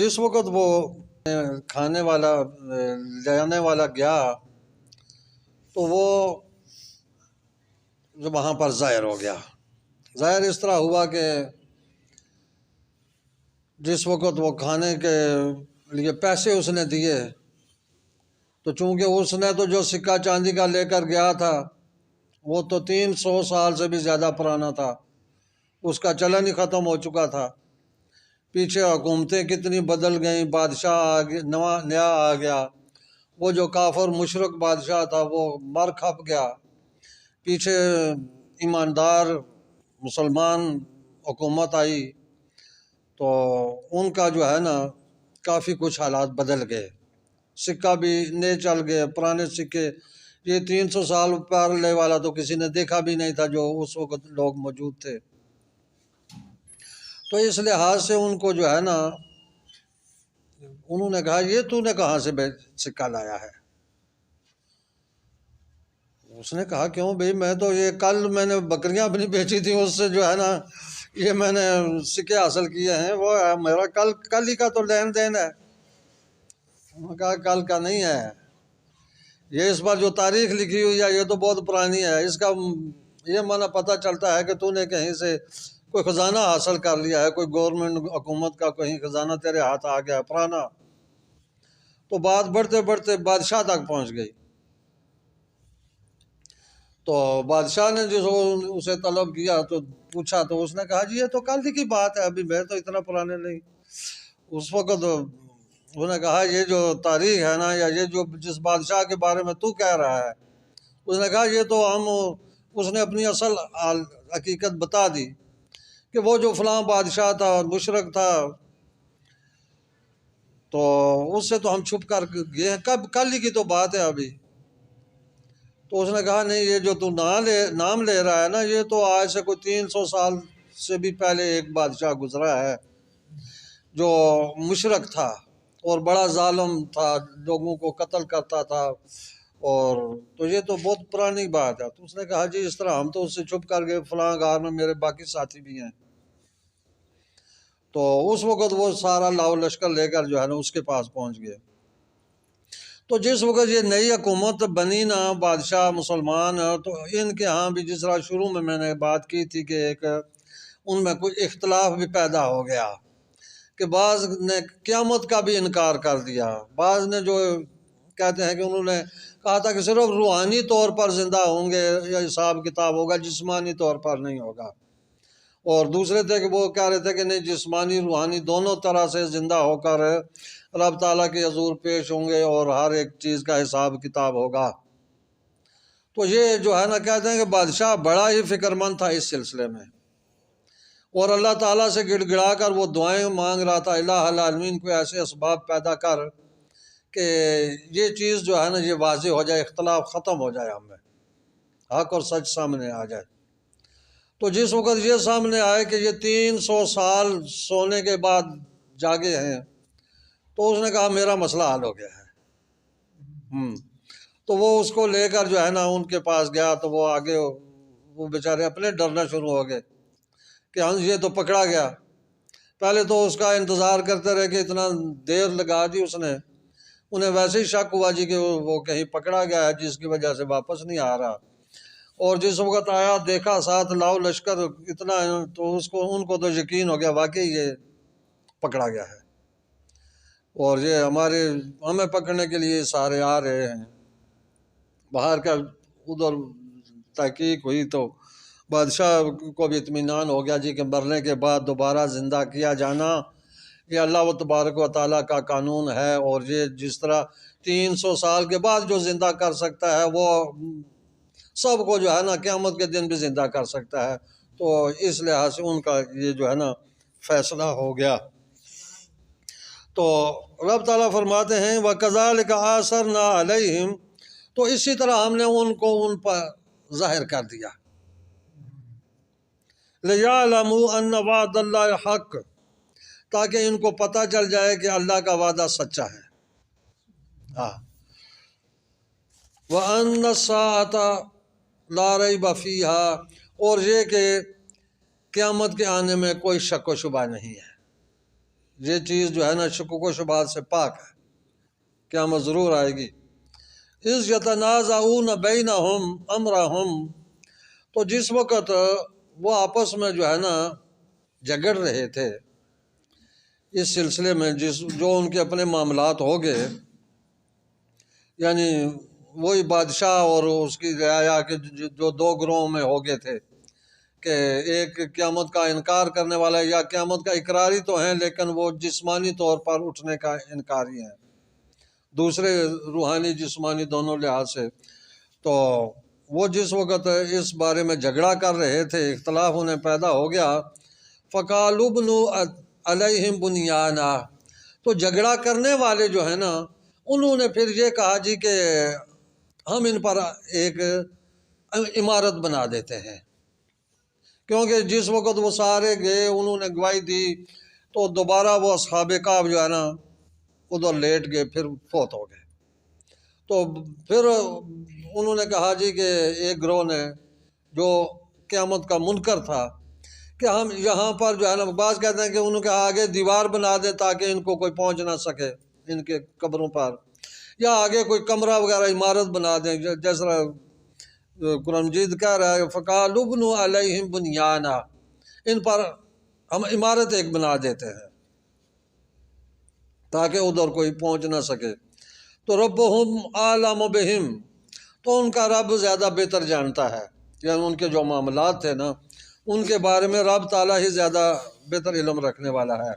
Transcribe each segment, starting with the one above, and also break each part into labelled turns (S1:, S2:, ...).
S1: جس وقت وہ کھانے والا لانے والا گیا تو وہ جو وہاں پر ظاہر ہو گیا۔ ظاہر اس طرح ہوا کہ جس وقت وہ کھانے کے لیے پیسے اس نے دیے تو چونکہ اس نے تو جو سکہ چاندی کا لے کر گیا تھا وہ تو 300 سال سے بھی زیادہ پرانا تھا، اس کا چلن ہی ختم ہو چکا تھا۔ پیچھے حکومتیں کتنی بدل گئیں، بادشاہ نیا آ گیا، وہ جو کافر مشرک بادشاہ تھا وہ مر کھپ گیا، پیچھے ایماندار مسلمان حکومت آئی تو ان کا جو ہے نا کافی کچھ حالات بدل گئے، سکہ بھی نئے چل گئے، پرانے سکے یہ 300 سال پہلے والا تو کسی نے دیکھا بھی نہیں تھا جو اس وقت لوگ موجود تھے۔ تو اس لحاظ سے ان کو جو ہے نا انہوں نے کہا یہ تو نے کہاں سے سکہ لایا ہے؟ اس نے کہا کیوں بھئی میں تو یہ کل میں نے بکریاں اپنی بیچی تھی اس سے جو ہے نا یہ میں نے سکے حاصل کیے ہیں، وہ میرا کل ہی کا تو لین دین ہے۔ انہوں نے کہا کل کا نہیں ہے، یہ اس پر جو تاریخ لکھی ہوئی ہے یہ تو بہت پرانی ہے، اس کا یہ معنی پتہ چلتا ہے کہ تو نے کہیں سے کوئی خزانہ حاصل کر لیا ہے، کوئی گورنمنٹ حکومت کا کہیں خزانہ تیرے ہاتھ آ گیا پرانا۔ تو بات بڑھتے بڑھتے بادشاہ تک پہنچ گئی۔ تو بادشاہ نے جو اسے طلب کیا تو پوچھا تو اس نے کہا جی یہ تو کل ہی کی بات ہے، ابھی میں تو اتنا پرانے نہیں۔ اس وقت انہوں نے کہا یہ جو تاریخ ہے نا یا یہ جو جس بادشاہ کے بارے میں تو کہہ رہا ہے، اس نے کہا یہ تو اس نے اپنی اصل حقیقت بتا دی کہ وہ جو فلاں بادشاہ تھا مشرک تھا تو اس سے تو ہم چھپ کر گئے ہیں، کل ہی کی تو بات ہے ابھی۔ تو اس نے کہا نہیں یہ جو تو نام لے رہا ہے نا یہ تو آج سے کوئی 300 سال سے بھی پہلے ایک بادشاہ گزرا ہے جو مشرک تھا اور بڑا ظالم تھا، لوگوں کو قتل کرتا تھا، اور تو یہ تو بہت پرانی بات ہے۔ تو اس نے کہا جی اس طرح ہم تو اس سے چھپ کر گئے، فلاں غار میں میرے باقی ساتھی بھی ہیں۔ تو اس وقت وہ سارا لاؤ لشکر لے کر جو ہے نا اس کے پاس پہنچ گئے۔ تو جس وقت یہ نئی حکومت بنی نا بادشاہ مسلمان، تو ان کے ہاں بھی جس طرح شروع میں نے بات کی تھی کہ ایک ان میں کوئی اختلاف بھی پیدا ہو گیا کہ بعض نے قیامت کا بھی انکار کر دیا، بعض نے جو کہتے ہیں کہ انہوں نے کہا تھا کہ صرف روحانی طور پر زندہ ہوں گے یا حساب کتاب ہوگا، جسمانی طور پر نہیں ہوگا، اور دوسرے تھے کہ وہ کہہ رہے تھے کہ نہیں جسمانی روحانی دونوں طرح سے زندہ ہو کر رب تعالیٰ کے حضور پیش ہوں گے اور ہر ایک چیز کا حساب کتاب ہوگا۔ تو یہ جو ہے نا کہتے ہیں کہ بادشاہ بڑا ہی فکر مند تھا اس سلسلے میں، اور اللہ تعالیٰ سے گڑ گڑا کر وہ دعائیں مانگ رہا تھا الہ العالمین کو ایسے اسباب پیدا کر کہ یہ چیز جو ہے نا یہ واضح ہو جائے، اختلاف ختم ہو جائے، ہمیں حق اور سچ سامنے آ جائے۔ تو جس وقت یہ سامنے آئے کہ یہ 300 سال سونے کے بعد جاگے ہیں تو اس نے کہا میرا مسئلہ حل ہو گیا ہے۔ تو وہ اس کو لے کر جو ہے نا ان کے پاس گیا تو وہ آگے وہ بیچارے اپنے ڈرنا شروع ہو گئے کہ ہم یہ تو پکڑا گیا۔ پہلے تو اس کا انتظار کرتے رہے کہ اتنا دیر لگا دی اس نے، انہیں ویسے ہی شک ہوا جی کہ وہ کہیں پکڑا گیا ہے جس کی وجہ سے واپس نہیں آ رہا، اور جس وقت آیا دیکھا ساتھ لاؤ لشکر اتنا تو ان کو تو یقین ہو گیا واقعی یہ پکڑا گیا ہے، اور یہ ہمیں پکڑنے کے لیے سارے آ رہے ہیں۔ باہر کا ادھر تحقیق ہوئی تو بادشاہ کو بھی اطمینان ہو گیا جی کہ مرنے کے بعد دوبارہ زندہ کیا جانا یہ اللہ و تبارک و تعالیٰ کا قانون ہے، اور یہ جس طرح 300 سال کے بعد جو زندہ کر سکتا ہے وہ سب کو جو ہے نا قیامت کے دن بھی زندہ کر سکتا ہے۔ تو اس لحاظ سے ان کا یہ جو ہے نا فیصلہ ہو گیا۔ تو رب تعالیٰ فرماتے ہیں وَكَذَلِكَ آثَرْنَا عَلَيْهِمْ، تو اسی طرح ہم نے ان کو ان پر ظاہر کر دیا، لِيَعْلَمُوا أَنَّ وَعْدَ اللَّهِ حَقٌّ، تاکہ ان کو پتہ چل جائے کہ اللہ کا وعدہ سچا ہے۔ وَأَنَّ السَّاعَةَ لَا رَيْبَ فِيهَا، اور یہ کہ قیامت کے آنے میں کوئی شک و شبہ نہیں ہے، یہ چیز جو ہے نا شکوک و شبہات سے پاک ہے، قیامت ضرور آئے گی۔ اذ یتنازعون بینہم امرہم، تو جس وقت وہ آپس میں جو ہے نا جھگڑ رہے تھے اس سلسلے میں جو ان کے اپنے معاملات ہو گئے، یعنی وہی بادشاہ اور اس کی رعایا کے جو دو گروہوں میں ہو گئے تھے کہ ایک قیامت کا انکار کرنے والا، یا قیامت کا اقراری تو ہیں لیکن وہ جسمانی طور پر اٹھنے کا انکاری ہیں، دوسرے روحانی جسمانی دونوں لحاظ سے۔ تو وہ جس وقت اس بارے میں جھگڑا کر رہے تھے، اختلاف انہیں پیدا ہو گیا، فَقَالُوا ابْنُوا عَلَيْهِمْ بُنْيَانًا، تو جھگڑا کرنے والے جو ہیں نا انہوں نے پھر یہ کہا جی کہ ہم ان پر ایک عمارت بنا دیتے ہیں، کیونکہ جس وقت وہ سارے گئے انہوں نے گواہی دی تو دوبارہ وہ اصحاب کہف جو ہے نا ادھر لیٹ گئے، پھر فوت ہو گئے۔ تو پھر انہوں نے کہا جی کہ ایک گروہ نے جو قیامت کا منکر تھا کہ ہم یہاں پر جو ہے نا، بعض کہتے ہیں کہ انہوں کے آگے دیوار بنا دیں تاکہ ان کو کوئی پہنچ نہ سکے ان کے قبروں پر، یا آگے کوئی کمرہ وغیرہ عمارت بنا دیں، جیسا قرآن مجید کہہ رہا ہے فَقَالُوا ابْنُوا عَلَيْهِمْ بُنْيَانًا، ان پر ہم عمارت ایک بنا دیتے ہیں تاکہ ادھر کوئی پہنچ نہ سکے۔ تو ربهم اعلم بہم، تو ان کا رب زیادہ بہتر جانتا ہے، یعنی ان کے جو معاملات تھے نا ان کے بارے میں رب تعالیٰ ہی زیادہ بہتر علم رکھنے والا ہے۔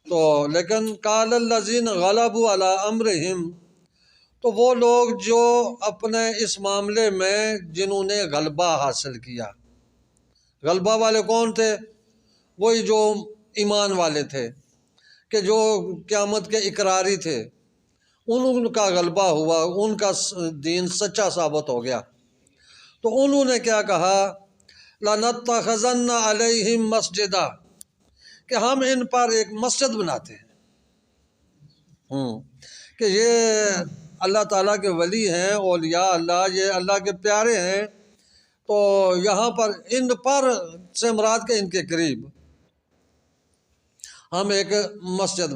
S1: تو لیکن قال الذین غلبوا علی امرہم، تو وہ لوگ جو اپنے اس معاملے میں جنہوں نے غلبہ حاصل کیا، غلبہ والے کون تھے؟ وہی جو ایمان والے تھے کہ جو قیامت کے اقراری تھے، ان کا غلبہ ہوا، ان کا دین سچا ثابت ہو گیا۔ تو انہوں نے کیا کہا لَنَتَّخَذَنَّ عَلَيْهِمْ مَسْجِدًا، کہ ہم ان پر ایک مسجد بناتے ہیں، کہ یہ اللہ تعالیٰ کے ولی ہیں، اولیاء اللہ، یہ اللہ کے پیارے ہیں، تو یہاں پر ان پر سے مراد کے ان کے قریب ہم ایک مسجد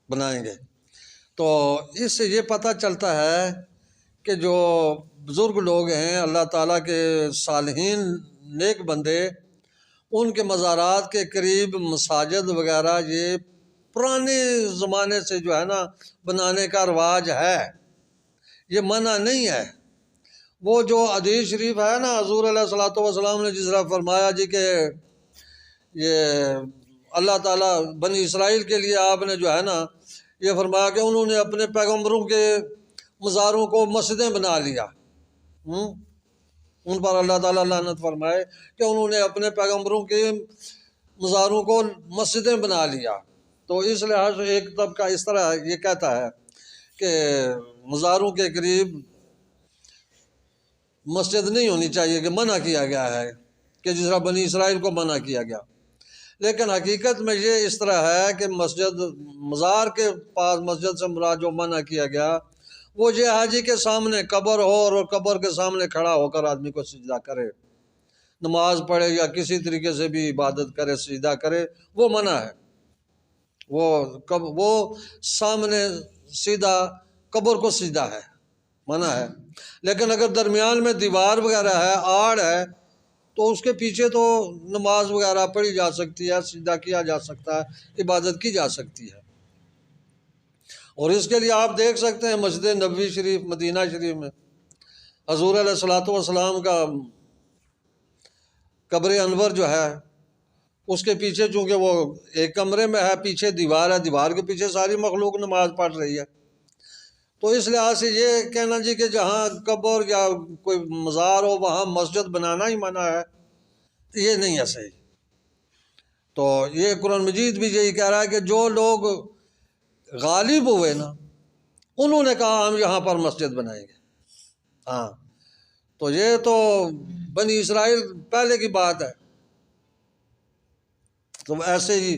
S1: بنائیں گے۔ تو اس سے یہ پتہ چلتا ہے کہ جو بزرگ لوگ ہیں اللہ تعالیٰ کے صالحین نیک بندے، ان کے مزارات کے قریب مساجد وغیرہ یہ پرانے زمانے سے جو ہے نا بنانے کا رواج ہے، یہ منع نہیں ہے۔ وہ جو حدیث شریف ہے نا حضور علیہ الصلوۃ والسلام نے جس طرح فرمایا جی کہ یہ اللہ تعالیٰ بنی اسرائیل کے لیے آپ نے جو ہے نا یہ فرمایا کہ انہوں نے اپنے پیغمبروں کے مزاروں کو مسجدیں بنا لیا، ان پر اللہ تعالیٰ لعنت فرمائے کہ انہوں نے اپنے پیغمبروں کے مزاروں کو مسجدیں بنا لیا۔ تو اس لحاظ سے ایک طبقہ اس طرح یہ کہتا ہے کہ مزاروں کے قریب مسجد نہیں ہونی چاہیے، کہ منع کیا گیا ہے، کہ جس طرح بنی اسرائیل کو منع کیا گیا۔ لیکن حقیقت میں یہ اس طرح ہے کہ مزار کے پاس مسجد سے مراد جو منع کیا گیا وہ یہ حاجی کے سامنے قبر ہو اور قبر کے سامنے کھڑا ہو کر آدمی کو سجدہ کرے، نماز پڑھے یا کسی طریقے سے بھی عبادت کرے، سجدہ کرے، وہ منع ہے۔ وہ سامنے سیدھا قبر کو سجدہ ہے، منع ہے۔ لیکن اگر درمیان میں دیوار وغیرہ ہے، آڑ ہے، تو اس کے پیچھے تو نماز وغیرہ پڑھی جا سکتی ہے، سجدہ کیا جا سکتا ہے، عبادت کی جا سکتی ہے۔ اور اس کے لیے آپ دیکھ سکتے ہیں مسجد نبوی شریف مدینہ شریف میں حضور علیہ الصلوۃ والسلام کا قبر انور جو ہے اس کے پیچھے چونکہ وہ ایک کمرے میں ہے، پیچھے دیوار ہے، دیوار کے پیچھے ساری مخلوق نماز پڑھ رہی ہے۔ تو اس لحاظ سے یہ کہنا جی کہ جہاں قبر یا کوئی مزار ہو وہاں مسجد بنانا ہی منع ہے، یہ نہیں ہے صحیح۔ تو یہ قرآن مجید بھی یہی کہہ رہا ہے کہ جو لوگ غالب ہوئے نا انہوں نے کہا ہم یہاں پر مسجد بنائیں گے۔ ہاں، تو یہ تو بنی اسرائیل پہلے کی بات ہے۔ تو ایسے ہی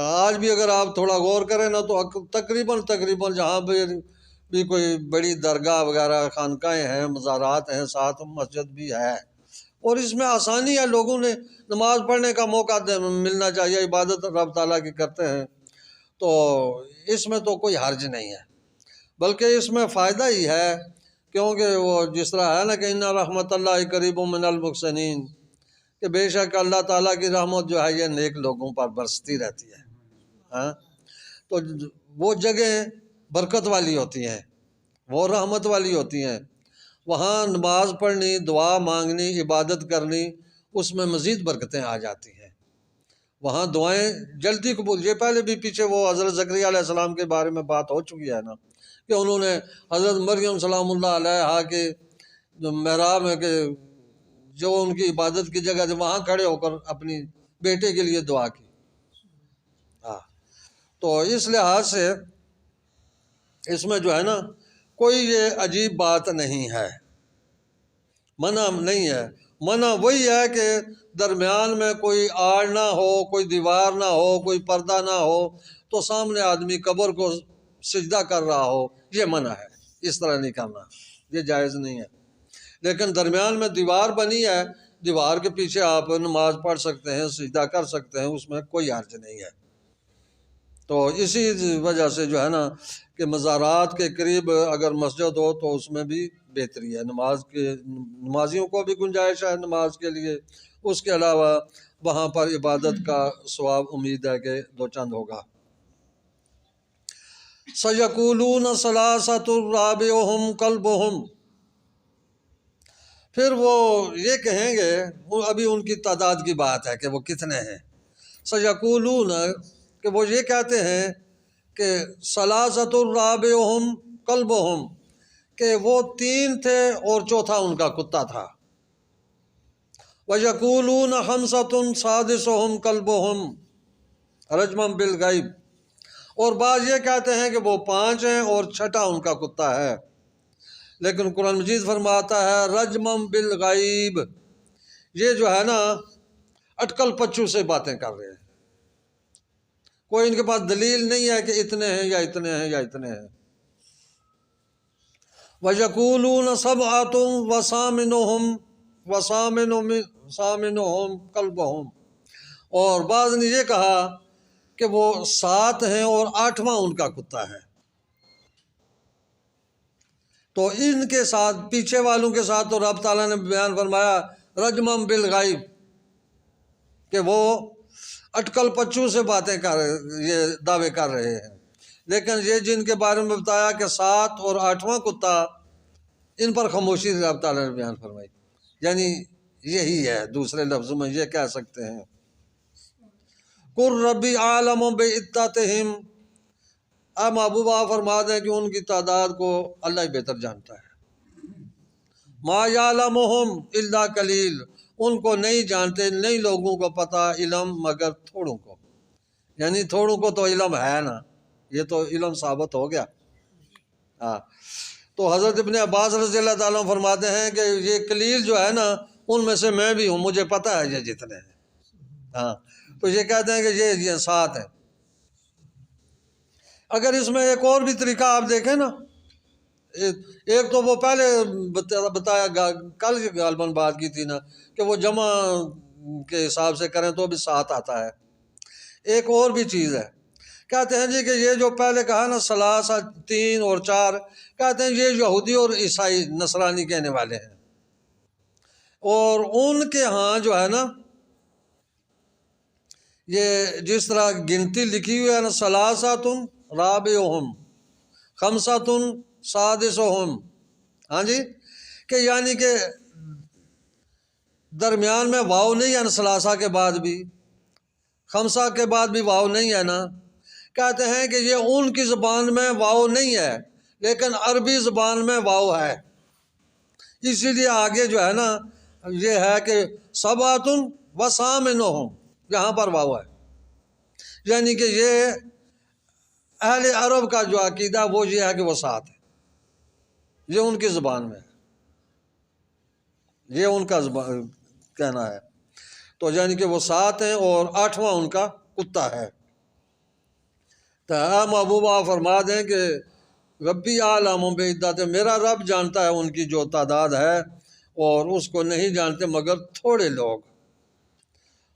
S1: آج بھی اگر آپ تھوڑا غور کریں نا تو تقریباً جہاں بھی کوئی بڑی درگاہ وغیرہ خانقاہیں ہیں، مزارات ہیں، ساتھ مسجد بھی ہے، اور اس میں آسانی ہے، لوگوں نے نماز پڑھنے کا موقع ملنا چاہیے، عبادت رب تعالیٰ کی کرتے ہیں، تو اس میں تو کوئی حرج نہیں ہے، بلکہ اس میں فائدہ ہی ہے، کیونکہ وہ جس طرح ہے نا کہ ان رحمت اللہ قریب من المحسنین، کہ بے شک اللہ تعالیٰ کی رحمت جو ہے یہ نیک لوگوں پر برستی رہتی ہے، ہاں، تو وہ جگہیں برکت والی ہوتی ہیں، وہ رحمت والی ہوتی ہیں، وہاں نماز پڑھنی، دعا مانگنی، عبادت کرنی، اس میں مزید برکتیں آ جاتی ہیں، وہاں دعائیں جلدی قبول۔ یہ پہلے بھی پیچھے وہ حضرت زکریا علیہ السلام کے بارے میں بات ہو چکی ہے نا، کہ انہوں نے حضرت مریم سلام اللہ علیہا کے جو محراب ہے، کہ جو ان کی عبادت کی جگہ تھی، وہاں کھڑے ہو کر اپنی بیٹے کے لیے دعا کی، ہاں، تو اس لحاظ سے اس میں جو ہے نا کوئی یہ عجیب بات نہیں ہے، منع نہیں ہے، منع وہی ہے کہ درمیان میں کوئی آڑ نہ ہو، کوئی دیوار نہ ہو، کوئی پردہ نہ ہو، تو سامنے آدمی قبر کو سجدہ کر رہا ہو، یہ منع ہے، اس طرح نہیں کرنا، یہ جائز نہیں ہے، لیکن درمیان میں دیوار بنی ہے، دیوار کے پیچھے آپ نماز پڑھ سکتے ہیں، سجدہ کر سکتے ہیں، اس میں کوئی حرج نہیں ہے۔ تو اسی وجہ سے جو ہے نا کہ مزارات کے قریب اگر مسجد ہو تو اس میں بھی بہتری ہے، نمازیوں کو بھی گنجائش ہے نماز کے لیے، اس کے علاوہ وہاں پر عبادت کا ثواب امید ہے کہ دو چند ہوگا۔ سَيَقُولُونَ ثَلَاثَةٌ رَابِعُهُمْ كَلْبُهُمْ، پھر وہ یہ کہیں گے، وہ ابھی ان کی تعداد کی بات ہے کہ وہ کتنے ہیں، سَيَقُولُونَ کہ وہ یہ کہتے ہیں کہ ثَلَاثَةٌ رَابِعُهُمْ كَلْبُهُمْ، کہ وہ 3 تھے اور چوتھا ان کا کتا تھا، وَيَقُولُونَ خَمْسَةٌ سَادِسُهُمْ كَلْبُهُمْ رَجْمًا بِالْغَيْبِ، اور بعض یہ کہتے ہیں کہ وہ 5 ہیں اور چھٹا ان کا کتا ہے، لیکن قرآن مجید فرماتا ہے رجمم بالغیب، یہ جو ہے نا اٹکل پچو سے باتیں کر رہے ہیں، کوئی ان کے پاس دلیل نہیں ہے کہ اتنے ہیں یا اتنے ہیں یا اتنے ہیں۔ وَيَقُولُونَ سَبْعَةٌ وَثَامِنُهُمْ كَلْبُهُمْ، اور بعض نے یہ کہا کہ وہ 7 ہیں اور 8واں ان کا کتا ہے، تو ان کے ساتھ پیچھے والوں کے ساتھ تو رب تعالیٰ نے بیان فرمایا رجمم بالغیب، کہ وہ اٹکل پچو سے باتیں یہ دعوے کر رہے ہیں، لیکن یہ جن کے بارے میں بتایا کہ 7 اور 8واں کتا، ان پر خاموشی رب تعالیٰ نے بیان فرمائی، یعنی یہی ہے، دوسرے لفظوں میں یہ کہہ سکتے ہیں قُلْ رَبِّ أَعْلَمُ بِعِدَّتِهِمْ، اب محبوب آپ فرما دیں کہ ان کی تعداد کو اللہ ہی بہتر جانتا ہے، مَا يَعْلَمُهُمْ إِلَّا قَلِيلٌ، ان کو نہیں جانتے، نہیں لوگوں کو پتہ علم مگر تھوڑوں کو، یعنی تھوڑوں کو تو علم ہے نا، یہ تو علم ثابت ہو گیا، ہاں، تو حضرت ابن عباس رضی اللہ تعالیٰ فرماتے ہیں کہ یہ قلیل جو ہے نا ان میں سے میں بھی ہوں، مجھے پتہ ہے یہ جتنے ہیں، ہاں، تو یہ کہتے ہیں کہ یہ 7 ہیں۔ اگر اس میں ایک اور بھی طریقہ آپ دیکھیں نا، ایک تو وہ پہلے بتایا کل غالباً بات کی تھی نا کہ وہ جمع کے حساب سے کریں تو بھی 7 آتا ہے، ایک اور بھی چیز ہے، کہتے ہیں جی کہ یہ جو پہلے کہا نا 3 اور 4، کہتے ہیں یہ یہودی اور عیسائی نصرانی کہنے والے ہیں، اور ان کے ہاں جو ہے نا یہ جس طرح گنتی لکھی ہوئی ہے نا 3 رابعہم 5 سادسہم، ہاں جی، کہ یعنی کہ درمیان میں واو نہیں ہے نا، 3 کے بعد بھی 5 کے بعد بھی واو نہیں ہے نا، کہتے ہیں کہ یہ ان کی زبان میں واو نہیں ہے لیکن عربی زبان میں واو ہے، اسی لیے آگے جو ہے نا یہ ہے کہ 7 وثامنہم، یہاں پر واو ہے، یعنی کہ یہ اہل عرب کا جو عقیدہ وہ یہ ہے کہ وہ 7 ہے، یہ ان کی زبان میں ہے، یہ ان کا کہنا ہے، تو یعنی کہ وہ 7 ہیں اور 8واں ان کا کتا ہے۔ تو اے محبوب آپ فرما دیں کہ ربی اعلم بعدتہم، میرا رب جانتا ہے ان کی جو تعداد ہے، اور اس کو نہیں جانتے مگر تھوڑے لوگ۔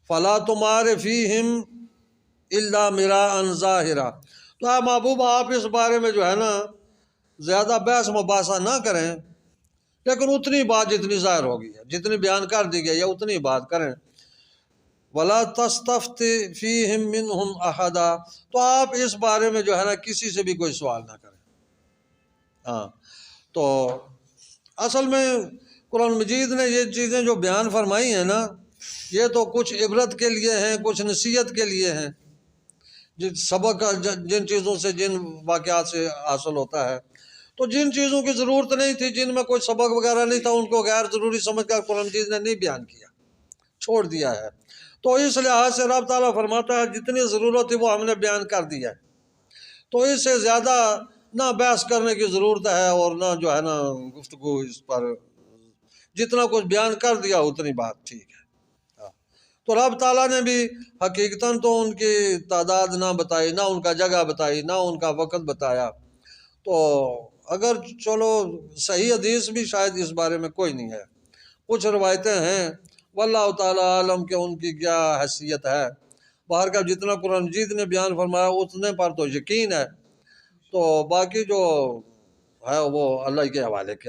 S1: فلا تمار فیہم الا مراء ظاہرا، تو اے محبوب آپ اس بارے میں جو ہے نا زیادہ بحث مباحثہ نہ کریں، لیکن اتنی بات جتنی ظاہر ہوگی ہے، جتنی بیان کر دی گئی ہے اتنی بات کریں۔ ولا تستفت فیہم منہم احدا، تو آپ اس بارے میں جو ہے نا کسی سے بھی کوئی سوال نہ کریں۔ ہاں، تو اصل میں قرآن مجید نے یہ چیزیں جو بیان فرمائی ہیں نا، یہ تو کچھ عبرت کے لیے ہیں، کچھ نصیحت کے لیے ہیں، جن سبق جن چیزوں سے، جن واقعات سے حاصل ہوتا ہے۔ تو جن چیزوں کی ضرورت نہیں تھی، جن میں کوئی سبق وغیرہ نہیں تھا، ان کو غیر ضروری سمجھ کر قرآن مجید نے نہیں بیان کیا، چھوڑ دیا ہے۔ تو اس لحاظ سے رب تعالیٰ فرماتا ہے جتنی ضرورت تھی وہ ہم نے بیان کر دیا ہے، تو اس سے زیادہ نہ بحث کرنے کی ضرورت ہے اور نہ جو ہے نا گفتگو اس پر، جتنا کچھ بیان کر دیا اتنی بات ٹھیک ہے۔ تو رب تعالیٰ نے بھی حقیقتاً تو ان کی تعداد نہ بتائی، نہ ان کا جگہ بتائی، نہ ان کا وقت بتایا۔ تو اگر چلو صحیح حدیث بھی شاید اس بارے میں کوئی نہیں ہے، کچھ روایتیں ہیں، واللہ تعالیٰ عالم کہ ان کی کیا حیثیت ہے۔ باہر کا جتنا قرآن مجید نے بیان فرمایا اتنے پر تو یقین ہے، تو باقی جو ہے وہ اللہ کے حوالے کیا